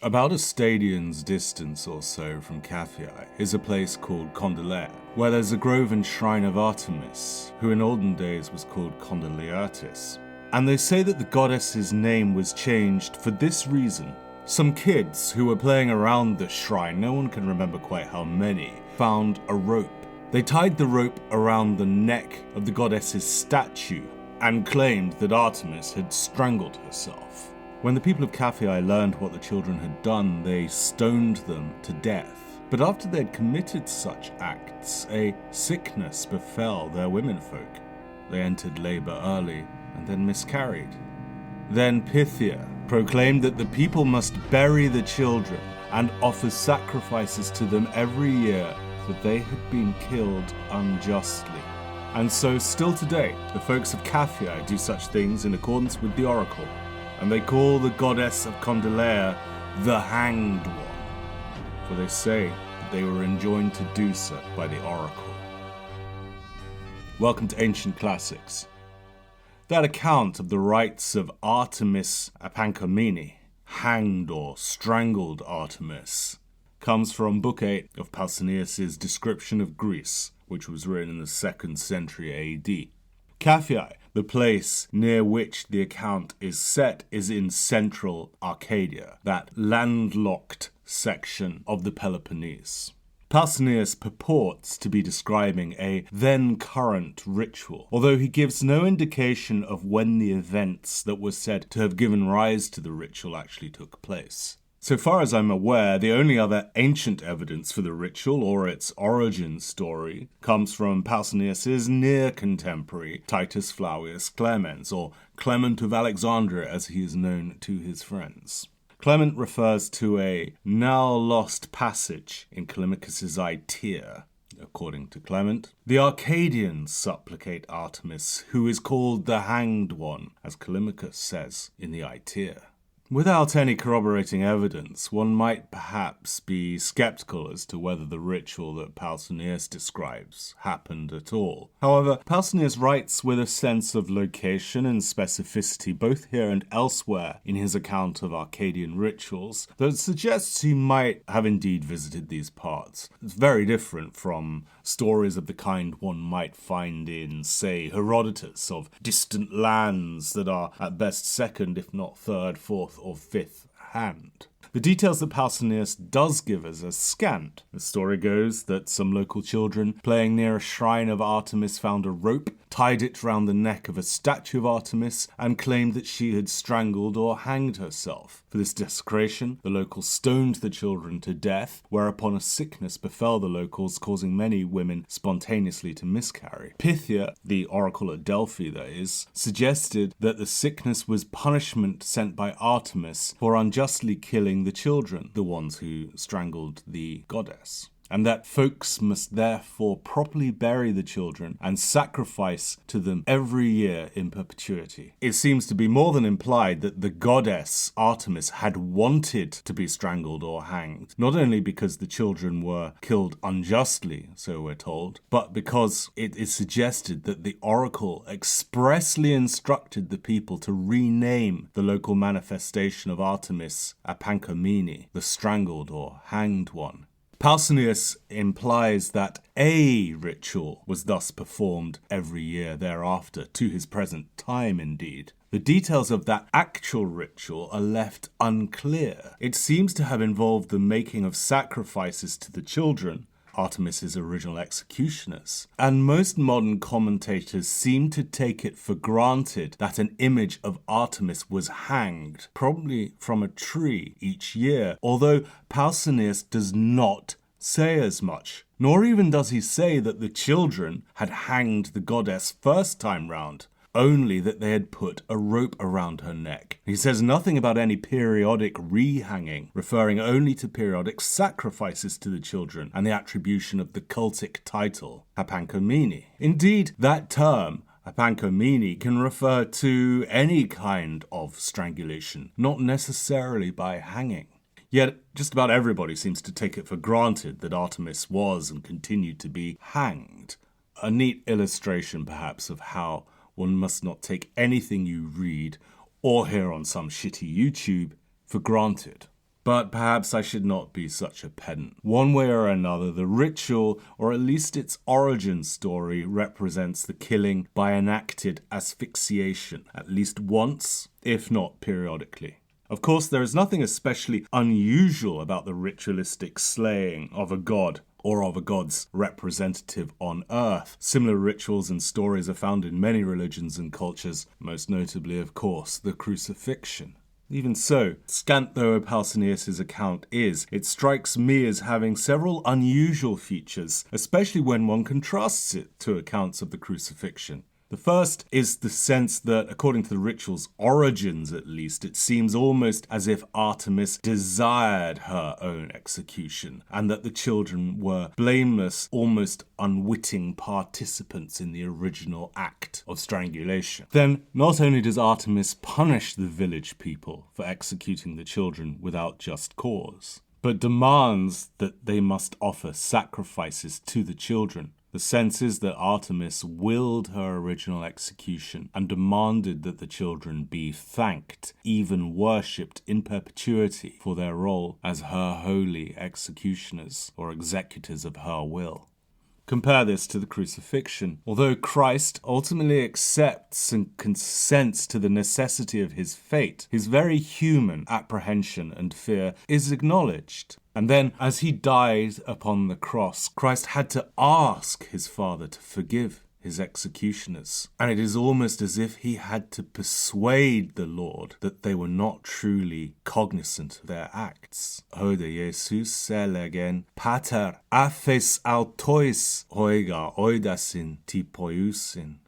About a stadion's distance or so from Kaphyae is a place called Condylea, where there's a grove and shrine of Artemis, who in olden days was called Condyliatis. And they say that the goddess's name was changed for this reason. Some kids who were playing around the shrine, no one can remember quite how many, found a rope. They tied the rope around the neck of the goddess's statue and claimed that Artemis had strangled herself. When the people of Kaphyae learned what the children had done, they stoned them to death. But after they had committed such acts, a sickness befell their womenfolk. They entered labor early and then miscarried. Then Pythia proclaimed that the people must bury the children and offer sacrifices to them every year, for they had been killed unjustly. And so still today, the folks of Kaphyae do such things in accordance with the oracle, and they call the goddess of Condylea the Hanged One, for they say that they were enjoined to do so by the oracle. Welcome to Ancient Classics. That account of the rites of Artemis Apanchomene, hanged or strangled Artemis, comes from Book 8 of Pausanias' description of Greece, which was written in the 2nd century AD. Kaphyae, the place near which the account is set, is in central Arcadia, that landlocked section of the Peloponnese. Pausanias purports to be describing a then-current ritual, although he gives no indication of when the events that were said to have given rise to the ritual actually took place. So far as I'm aware, the only other ancient evidence for the ritual or its origin story comes from Pausanias' near-contemporary Titus Flavius Clement, or Clement of Alexandria as he is known to his friends. Clement refers to a now-lost passage in Callimachus' Aetia. According to Clement, the Arcadians supplicate Artemis, who is called the Hanged One, as Callimachus says in the Aetia. Without any corroborating evidence, one might perhaps be skeptical as to whether the ritual that Pausanias describes happened at all. However, Pausanias writes with a sense of location and specificity both here and elsewhere in his account of Arcadian rituals that suggests he might have indeed visited these parts. It's very different from stories of the kind one might find in, say, Herodotus, of distant lands that are at best second, if not third, fourth, or fifth hand. The details that Pausanias does give us are scant. The story goes that some local children playing near a shrine of Artemis found a rope, tied it round the neck of a statue of Artemis, and claimed that she had strangled or hanged herself. For this desecration, the locals stoned the children to death, whereupon a sickness befell the locals, causing many women spontaneously to miscarry. Pythia, the oracle at Delphi that is, suggested that the sickness was punishment sent by Artemis for unjustly killing the children, the ones who strangled the goddess, and that folks must therefore properly bury the children and sacrifice to them every year in perpetuity. It seems to be more than implied that the goddess Artemis had wanted to be strangled or hanged, not only because the children were killed unjustly, so we're told, but because it is suggested that the oracle expressly instructed the people to rename the local manifestation of Artemis Apanchomene, the strangled or hanged one. Pausanias implies that a ritual was thus performed every year thereafter, to his present time indeed. The details of that actual ritual are left unclear. It seems to have involved the making of sacrifices to the children, Artemis's original executioners, and most modern commentators seem to take it for granted that an image of Artemis was hanged, probably from a tree, each year, although Pausanias does not say as much, nor even does he say that the children had hanged the goddess first time round, only that they had put a rope around her neck. He says nothing about any periodic re-hanging, referring only to periodic sacrifices to the children and the attribution of the cultic title, Apanchomene. Indeed, that term, Apanchomene, can refer to any kind of strangulation, not necessarily by hanging. Yet, just about everybody seems to take it for granted that Artemis was and continued to be hanged. A neat illustration, perhaps, of how one must not take anything you read or hear on some shitty YouTube for granted. But perhaps I should not be such a pedant. One way or another, the ritual, or at least its origin story, represents the killing by enacted asphyxiation, at least once, if not periodically. Of course, there is nothing especially unusual about the ritualistic slaying of a god or of a god's representative on earth. Similar rituals and stories are found in many religions and cultures, most notably, of course, the Crucifixion. Even so, scant though Pausanias' account is, it strikes me as having several unusual features, especially when one contrasts it to accounts of the Crucifixion. The first is the sense that, according to the ritual's origins at least, it seems almost as if Artemis desired her own execution, and that the children were blameless, almost unwitting participants in the original act of strangulation. Then, not only does Artemis punish the village people for executing the children without just cause, but demands that they must offer sacrifices to the children. The sense is that Artemis willed her original execution and demanded that the children be thanked, even worshipped in perpetuity for their role as her holy executioners or executors of her will. Compare this to the Crucifixion. Although Christ ultimately accepts and consents to the necessity of his fate, his very human apprehension and fear is acknowledged. And then, as he died upon the cross, Christ had to ask his Father to forgive his executioners. And it is almost as if he had to persuade the Lord that they were not truly cognizant of their acts. Ode Jesus selegen, Pater, aphes autois oiga oidasin typoiusin.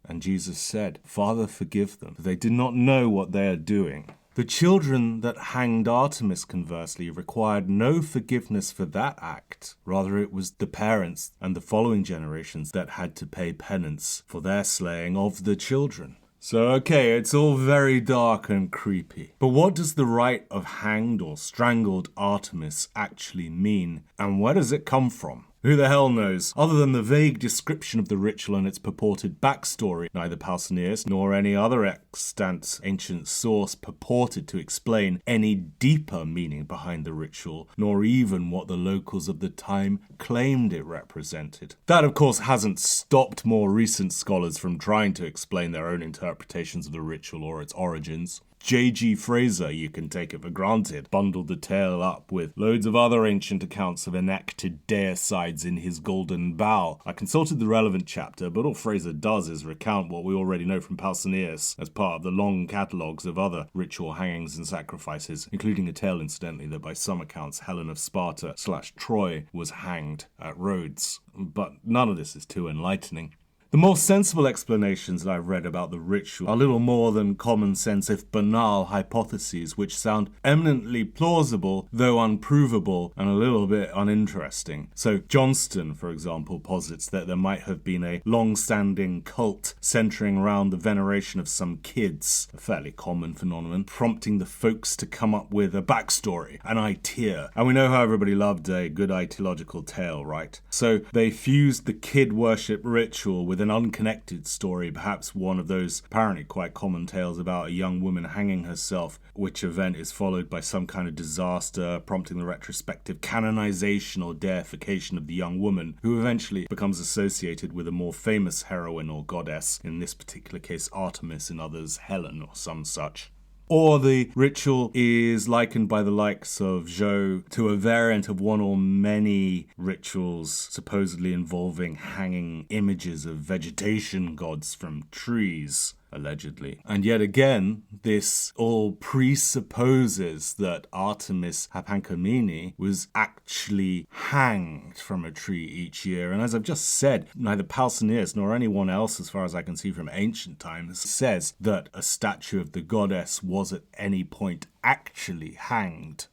And Jesus said, Father, forgive them, for they did not know what they are doing. The children that hanged Artemis, conversely, required no forgiveness for that act. Rather, it was the parents and the following generations that had to pay penance for their slaying of the children. So, okay, it's all very dark and creepy. But what does the rite of hanged or strangled Artemis actually mean, and where does it come from? Who the hell knows? Other than the vague description of the ritual and its purported backstory, neither Pausanias nor any other extant ancient source purported to explain any deeper meaning behind the ritual, nor even what the locals of the time claimed it represented. That, of course, hasn't stopped more recent scholars from trying to explain their own interpretations of the ritual or its origins. J.G. Frazer, you can take it for granted, bundled the tale up with loads of other ancient accounts of enacted deicides in his Golden Bough. I consulted the relevant chapter, but all Frazer does is recount what we already know from Pausanias as part of the long catalogues of other ritual hangings and sacrifices, including a tale, incidentally, that by some accounts Helen of Sparta / Troy was hanged at Rhodes. But none of this is too enlightening. The more sensible explanations that I've read about the ritual are little more than common sense, if banal, hypotheses which sound eminently plausible, though unprovable, and a little bit uninteresting. So Johnston, for example, posits that there might have been a long-standing cult centering around the veneration of some kids, a fairly common phenomenon, prompting the folks to come up with a backstory, an idea. And we know how everybody loved a good ideological tale, right? So they fused the kid worship ritual with an unconnected story, perhaps one of those apparently quite common tales about a young woman hanging herself, which event is followed by some kind of disaster, prompting the retrospective canonization or deification of the young woman, who eventually becomes associated with a more famous heroine or goddess, in this particular case Artemis, in others Helen or some such. Or the ritual is likened by the likes of Bough to a variant of one or many rituals supposedly involving hanging images of vegetation gods from trees, allegedly. And yet again, this all presupposes that Artemis Apanchomene was actually hanged from a tree each year. And as I've just said, neither Pausanias nor anyone else, as far as I can see from ancient times, says that a statue of the goddess was at any point actually hanged.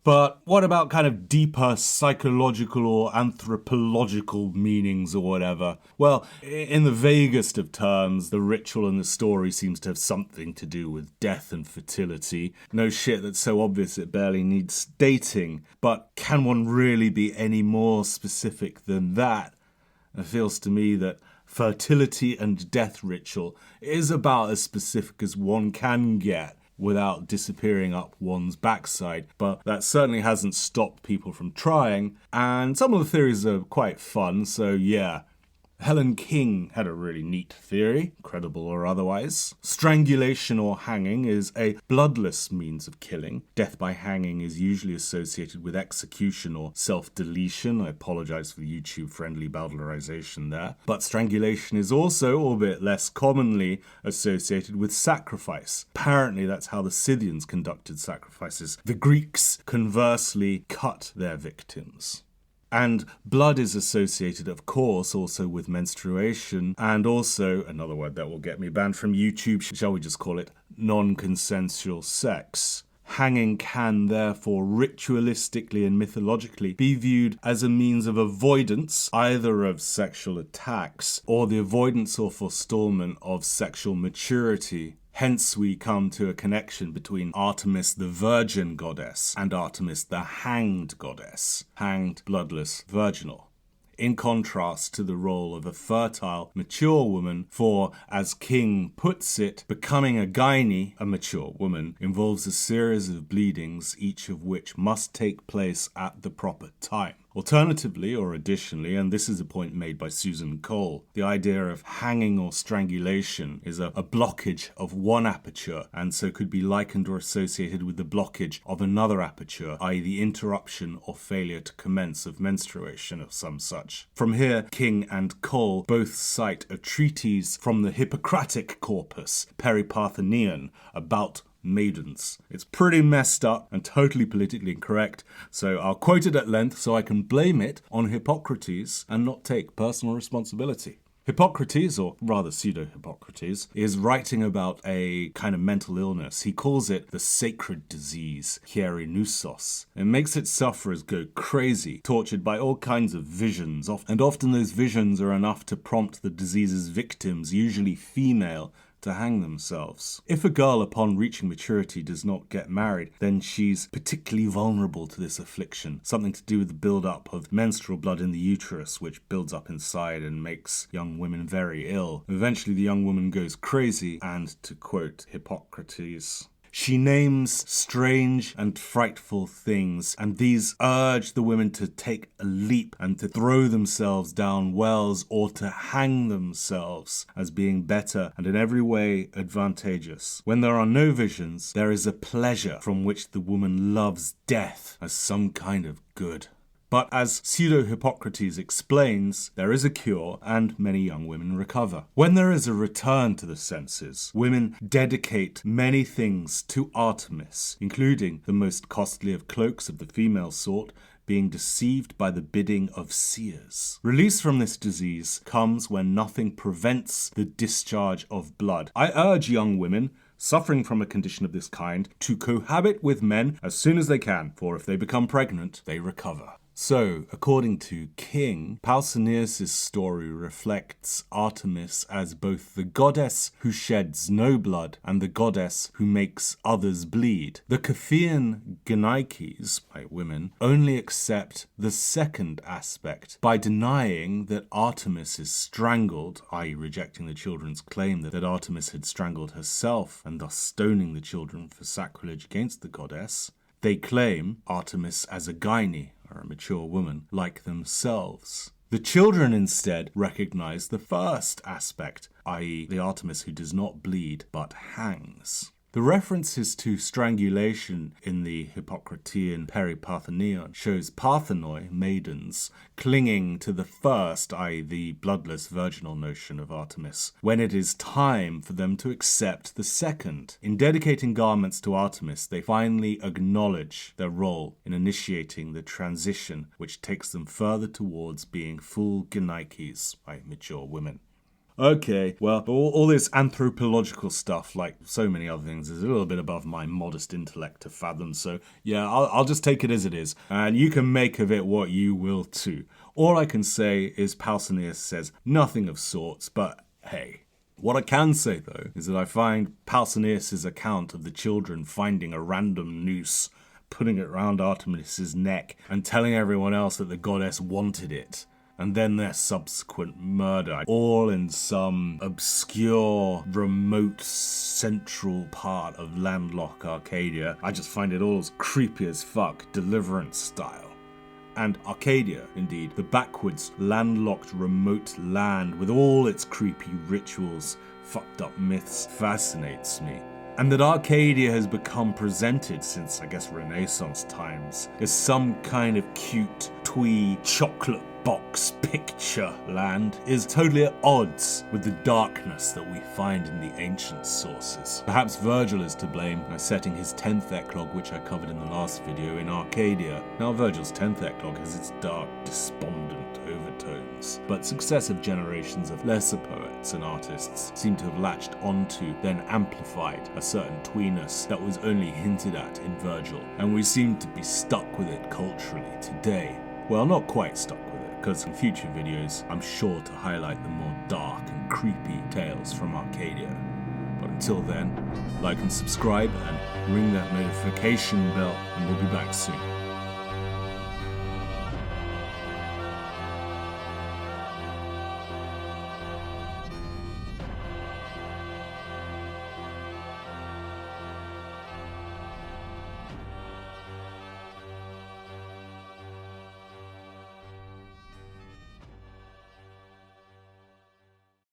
But what about kind of deeper psychological or anthropological meanings or whatever? Well, in the vaguest of terms, the ritual and the story seems to have something to do with death and fertility. No shit that's so obvious it barely needs stating. But can one really be any more specific than that? It feels to me that fertility and death ritual is about as specific as one can get without disappearing up one's backside, but that certainly hasn't stopped people from trying, and some of the theories are quite fun, so yeah. Helen King had a really neat theory, credible or otherwise. Strangulation or hanging is a bloodless means of killing. Death by hanging is usually associated with execution or self-deletion. I apologize for the YouTube-friendly bowdlerization there. But strangulation is also, albeit less commonly, associated with sacrifice. Apparently that's how the Scythians conducted sacrifices. The Greeks, conversely, cut their victims. And blood is associated, of course, also with menstruation, and also, another word that will get me banned from YouTube, shall we just call it non-consensual sex. Hanging can, therefore, ritualistically and mythologically be viewed as a means of avoidance, either of sexual attacks, or the avoidance or forestallment of sexual maturity. Hence we come to a connection between Artemis the virgin goddess and Artemis the hanged goddess, hanged, bloodless, virginal. In contrast to the role of a fertile, mature woman, for, as King puts it, becoming a gyne, a mature woman, involves a series of bleedings, each of which must take place at the proper time. Alternatively, or additionally, and this is a point made by Susan Cole, the idea of hanging or strangulation is a blockage of one aperture, and so could be likened or associated with the blockage of another aperture, i.e. the interruption or failure to commence of menstruation of some such. From here, King and Cole both cite a treatise from the Hippocratic corpus, Peri Parthenion, about maidens. It's pretty messed up and totally politically incorrect, so I'll quote it at length so I can blame it on Hippocrates and not take personal responsibility. Hippocrates, or rather pseudo-Hippocrates, is writing about a kind of mental illness. He calls it the sacred disease, hierinoussos. It makes its sufferers go crazy, tortured by all kinds of visions, and often those visions are enough to prompt the disease's victims, usually female, to hang themselves. If a girl upon reaching maturity does not get married, then she's particularly vulnerable to this affliction, something to do with the build-up of menstrual blood in the uterus, which builds up inside and makes young women very ill. Eventually the young woman goes crazy, and to quote Hippocrates, she names strange and frightful things, and these urge the women to take a leap and to throw themselves down wells or to hang themselves as being better and in every way advantageous. When there are no visions, there is a pleasure from which the woman loves death as some kind of good. But as pseudo-Hippocrates explains, there is a cure and many young women recover. When there is a return to the senses, women dedicate many things to Artemis, including the most costly of cloaks of the female sort, being deceived by the bidding of seers. Release from this disease comes when nothing prevents the discharge of blood. I urge young women suffering from a condition of this kind to cohabit with men as soon as they can, for if they become pregnant, they recover. So, according to King, Pausanias' story reflects Artemis as both the goddess who sheds no blood and the goddess who makes others bleed. The Kaphyaean Gnaikes, by women, only accept the second aspect by denying that Artemis is strangled, i.e. rejecting the children's claim that Artemis had strangled herself and thus stoning the children for sacrilege against the goddess. They claim Artemis as a gyne, or a mature woman, like themselves. The children instead recognize the first aspect, i.e. the Artemis who does not bleed but hangs. The references to strangulation in the Hippocratean Peri Parthenion shows Parthenoi, maidens, clinging to the first, i.e. the bloodless virginal notion of Artemis, when it is time for them to accept the second. In dedicating garments to Artemis, they finally acknowledge their role in initiating the transition which takes them further towards being full Gnaikes, i.e. mature women. Okay, well, all this anthropological stuff, like so many other things, is a little bit above my modest intellect to fathom, so yeah, I'll just take it as it is, and you can make of it what you will too. All I can say is Pausanias says nothing of sorts, but hey. What I can say, though, is that I find Pausanias' account of the children finding a random noose, putting it round Artemis' neck, and telling everyone else that the goddess wanted it, and then their subsequent murder, all in some obscure, remote, central part of landlocked Arcadia. I just find it all as creepy as fuck, Deliverance style. And Arcadia, indeed, the backwards, landlocked, remote land with all its creepy rituals, fucked up myths, fascinates me. And that Arcadia has become presented since, I guess, Renaissance times as some kind of cute, twee, chocolate box picture land is totally at odds with the darkness that we find in the ancient sources. Perhaps Virgil is to blame by setting his 10th eclogue, which I covered in the last video, in Arcadia. Now Virgil's 10th eclogue has its dark, despondent overtones, but successive generations of lesser poets and artists seem to have latched onto, then amplified, a certain tweeness that was only hinted at in Virgil, and we seem to be stuck with it culturally today. Well, not quite stuck with it, because in future videos I'm sure to highlight the more dark and creepy tales from Arcadia. But until then, like and subscribe and ring that notification bell, and we'll be back soon.